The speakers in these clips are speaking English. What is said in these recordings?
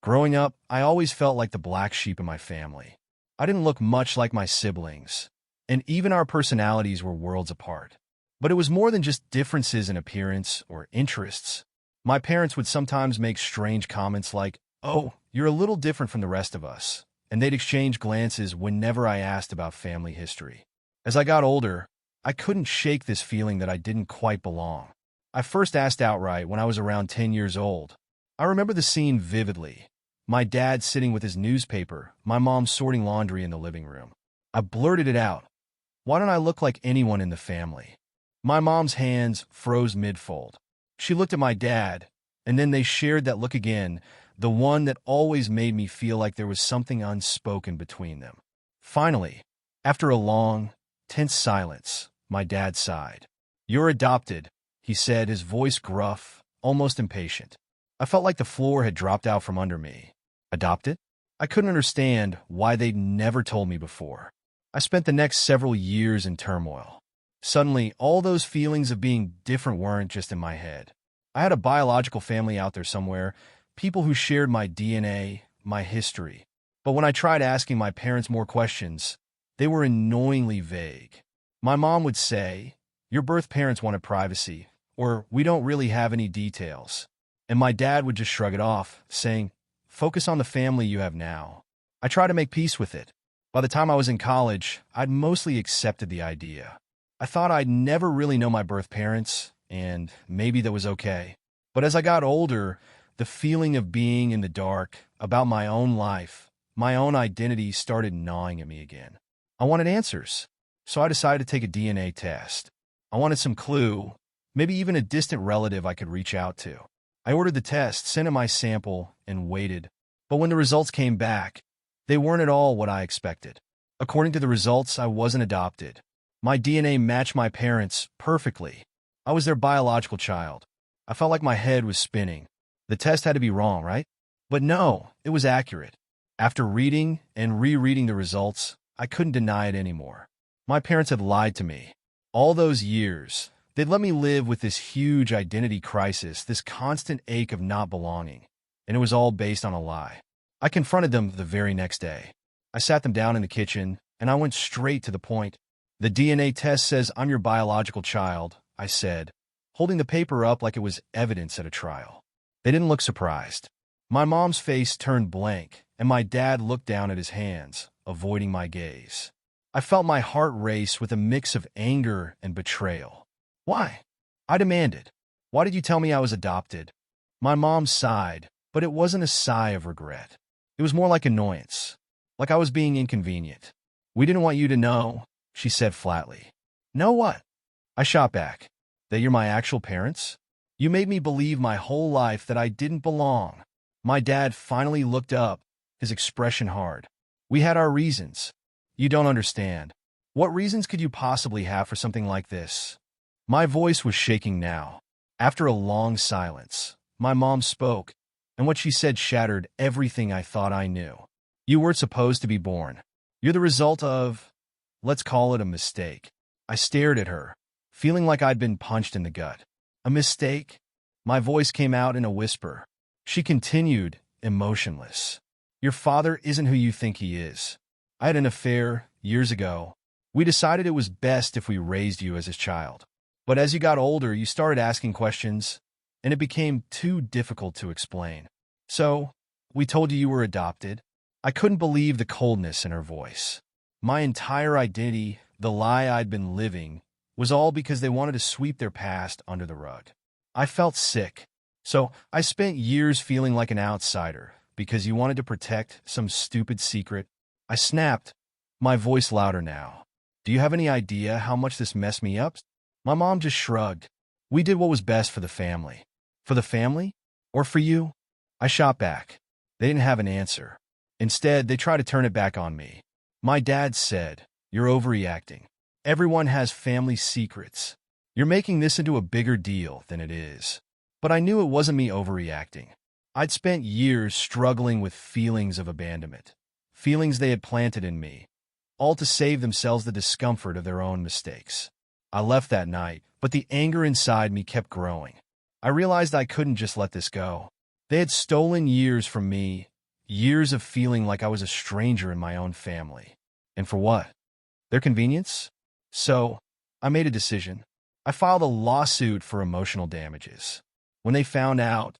Growing up, I always felt like the black sheep in my family. I didn't look much like my siblings, and even our personalities were worlds apart. But it was more than just differences in appearance or interests. My parents would sometimes make strange comments like, "Oh, you're a little different from the rest of us," and they'd exchange glances whenever I asked about family history. As I got older, I couldn't shake this feeling that I didn't quite belong. I first asked outright when I was around 10 years old. I remember the scene vividly. My dad sitting with his newspaper, my mom sorting laundry in the living room. I blurted it out. "Why don't I look like anyone in the family?" My mom's hands froze mid-fold. She looked at my dad, and then they shared that look again, the one that always made me feel like there was something unspoken between them. Finally, after a long, tense silence, my dad sighed. "You're adopted," he said, his voice gruff, almost impatient. I felt like the floor had dropped out from under me. Adopted? I couldn't understand why they'd never told me before. I spent the next several years in turmoil. Suddenly, all those feelings of being different weren't just in my head. I had a biological family out there somewhere, people who shared my DNA, my history. But when I tried asking my parents more questions, they were annoyingly vague. My mom would say, "Your birth parents wanted privacy," or "We don't really have any details." And my dad would just shrug it off, saying, "Focus on the family you have now." I tried to make peace with it. By the time I was in college, I'd mostly accepted the idea. I thought I'd never really know my birth parents, and maybe that was okay. But as I got older, the feeling of being in the dark about my own life, my own identity started gnawing at me again. I wanted answers, so I decided to take a DNA test. I wanted some clue, maybe even a distant relative I could reach out to. I ordered the test, sent in my sample, and waited. But when the results came back, they weren't at all what I expected. According to the results, I wasn't adopted. My DNA matched my parents perfectly. I was their biological child. I felt like my head was spinning. The test had to be wrong, right? But no, it was accurate. After reading and rereading the results, I couldn't deny it anymore. My parents had lied to me. All those years, they'd let me live with this huge identity crisis, this constant ache of not belonging. And it was all based on a lie. I confronted them the very next day. I sat them down in the kitchen, and I went straight to the point. "The DNA test says I'm your biological child," I said, holding the paper up like it was evidence at a trial. They didn't look surprised. My mom's face turned blank, and my dad looked down at his hands, avoiding my gaze. I felt my heart race with a mix of anger and betrayal. "Why?" I demanded. "Why did you tell me I was adopted?" My mom sighed, but it wasn't a sigh of regret. It was more like annoyance, like I was being inconvenient. "We didn't want you to know," she said flatly. "Know what?" I shot back. "That you're my actual parents? You made me believe my whole life that I didn't belong." My dad finally looked up, his expression hard. "We had our reasons. You don't understand. What reasons could you possibly have for something like this?" My voice was shaking now. After a long silence, my mom spoke, and what she said shattered everything I thought I knew. "You weren't supposed to be born. You're the result of, let's call it a mistake." I stared at her, feeling like I'd been punched in the gut. "A mistake?" My voice came out in a whisper. She continued, emotionless. "Your father isn't who you think he is. I had an affair years ago. We decided it was best if we raised you as his child. But as you got older, you started asking questions, and it became too difficult to explain. So, we told you you were adopted." I couldn't believe the coldness in her voice. My entire identity, the lie I'd been living, was all because they wanted to sweep their past under the rug. I felt sick. So I spent years feeling like an outsider because you wanted to protect some stupid secret. I snapped, my voice louder now. "Do you have any idea how much this messed me up?" My mom just shrugged. "We did what was best for the family." "For the family? Or for you?" I shot back. They didn't have an answer. Instead, they tried to turn it back on me. My dad said, "You're overreacting. Everyone has family secrets. You're making this into a bigger deal than it is." But I knew it wasn't me overreacting. I'd spent years struggling with feelings of abandonment, feelings they had planted in me, all to save themselves the discomfort of their own mistakes. I left that night, but the anger inside me kept growing. I realized I couldn't just let this go. They had stolen years from me, Years of feeling like I was a stranger in my own family. And for what? Their convenience? So, I made a decision. I filed a lawsuit for emotional damages. When they found out,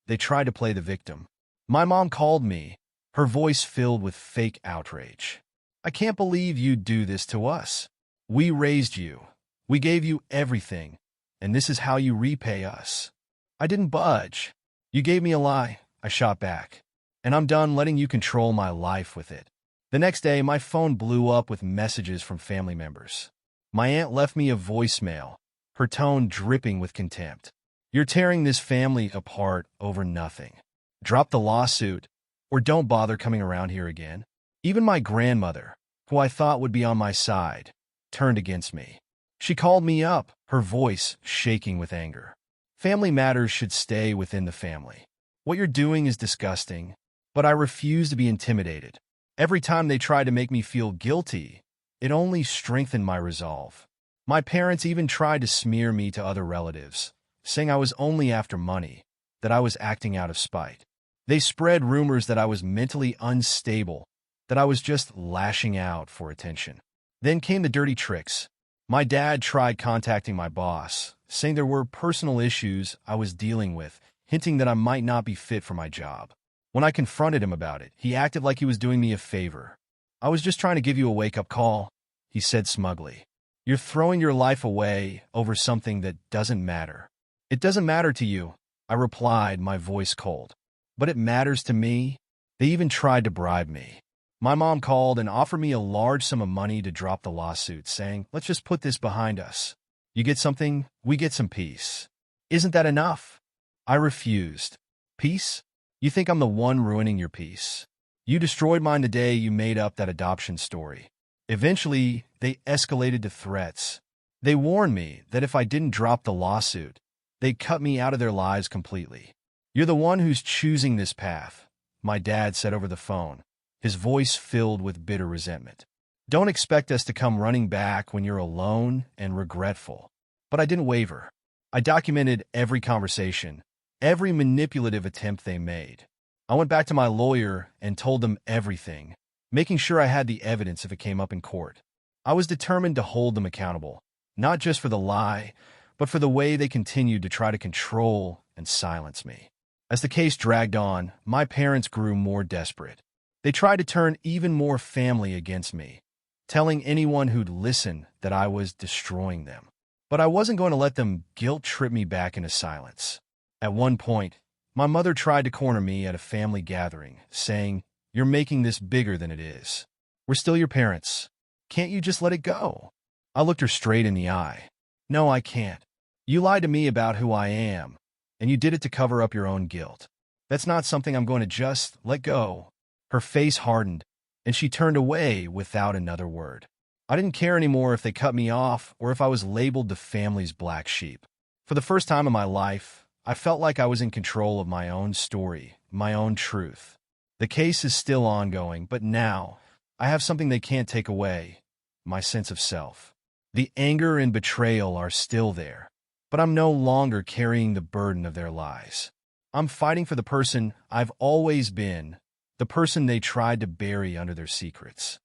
they tried to play the victim. My mom called me, her voice filled with fake outrage. "I can't believe you'd do this to us. We raised you. We gave you everything, and this is how you repay us." I didn't budge. "You gave me a lie," I shot back, "and I'm done letting you control my life with it." The next day, my phone blew up with messages from family members. My aunt left me a voicemail, her tone dripping with contempt. "You're tearing this family apart over nothing. Drop the lawsuit, or don't bother coming around here again." Even my grandmother, who I thought would be on my side, turned against me. She called me up, her voice shaking with anger. "Family matters should stay within the family. What you're doing is disgusting." But I refused to be intimidated. Every time they tried to make me feel guilty, it only strengthened my resolve. My parents even tried to smear me to other relatives, saying I was only after money, that I was acting out of spite. They spread rumors that I was mentally unstable, that I was just lashing out for attention. Then came the dirty tricks. My dad tried contacting my boss, saying there were personal issues I was dealing with, hinting that I might not be fit for my job. When I confronted him about it, he acted like he was doing me a favor. "I was just trying to give you a wake-up call," he said smugly. "You're throwing your life away over something that doesn't matter." "It doesn't matter to you," I replied, my voice cold. "But it matters to me." They even tried to bribe me. My mom called and offered me a large sum of money to drop the lawsuit, saying, "Let's just put this behind us. You get something, we get some peace. Isn't that enough?" I refused. "Peace? You think I'm the one ruining your peace? You destroyed mine the day you made up that adoption story." Eventually, they escalated to threats. They warned me that if I didn't drop the lawsuit, they'd cut me out of their lives completely. "You're the one who's choosing this path," my dad said over the phone, his voice filled with bitter resentment. "Don't expect us to come running back when you're alone and regretful." But I didn't waver. I documented every conversation, every manipulative attempt they made. I went back to my lawyer and told them everything, making sure I had the evidence if it came up in court. I was determined to hold them accountable, not just for the lie, but for the way they continued to try to control and silence me. As the case dragged on, my parents grew more desperate. They tried to turn even more family against me, telling anyone who'd listen that I was destroying them. But I wasn't going to let them guilt-trip me back into silence. At one point, my mother tried to corner me at a family gathering, saying, "You're making this bigger than it is. We're still your parents. Can't you just let it go?" I looked her straight in the eye. "No, I can't. You lied to me about who I am, and you did it to cover up your own guilt. That's not something I'm going to just let go." Her face hardened, and she turned away without another word. I didn't care anymore if they cut me off or if I was labeled the family's black sheep. For the first time in my life, I felt like I was in control of my own story, my own truth. The case is still ongoing, but now I have something they can't take away: my sense of self. The anger and betrayal are still there, but I'm no longer carrying the burden of their lies. I'm fighting for the person I've always been, the person they tried to bury under their secrets.